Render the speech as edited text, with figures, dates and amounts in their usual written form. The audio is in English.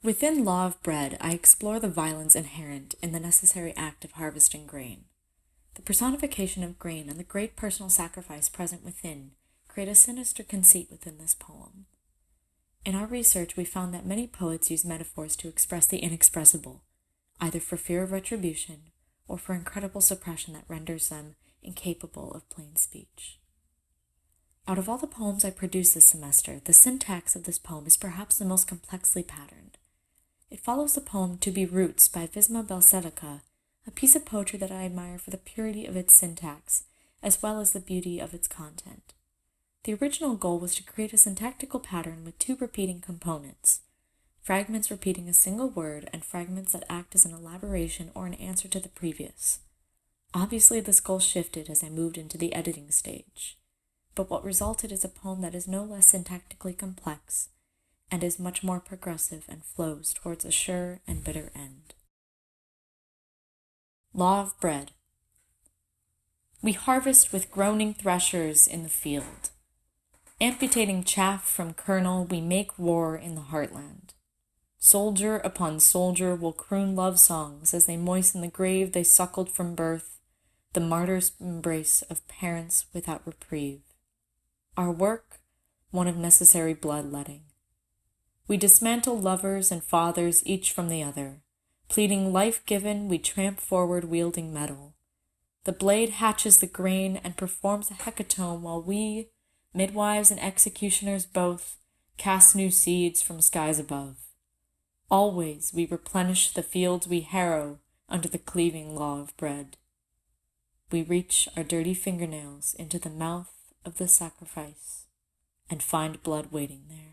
Within Law of Bread, I explore the violence inherent in the necessary act of harvesting grain. The personification of grain and the great personal sacrifice present within create a sinister conceit within this poem. In our research, we found that many poets use metaphors to express the inexpressible, either for fear of retribution or for incredible suppression that renders them incapable of plain speech. Out of all the poems I produced this semester, the syntax of this poem is perhaps the most complexly patterned. It follows the poem To Be Roots by Visma Belsevica, a piece of poetry that I admire for the purity of its syntax, as well as the beauty of its content. The original goal was to create a syntactical pattern with two repeating components, fragments repeating a single word and fragments that act as an elaboration or an answer to the previous. Obviously, this goal shifted as I moved into the editing stage, but what resulted is a poem that is no less syntactically complex and is much more progressive and flows towards a sure and bitter end. Law of Bread. We harvest with groaning threshers in the field. Amputating chaff from kernel, we make war in the heartland. Soldier upon soldier will croon love songs as they moisten the grave they suckled from birth, the martyr's embrace of parents without reprieve. Our work, one of necessary bloodletting. We dismantle lovers and fathers each from the other. Pleading life given, we tramp forward wielding metal. The blade hatches the grain and performs a hecatomb while we, midwives and executioners both, cast new seeds from skies above. Always we replenish the fields we harrow under the cleaving law of bread. We reach our dirty fingernails into the mouth of the sacrifice and find blood waiting there.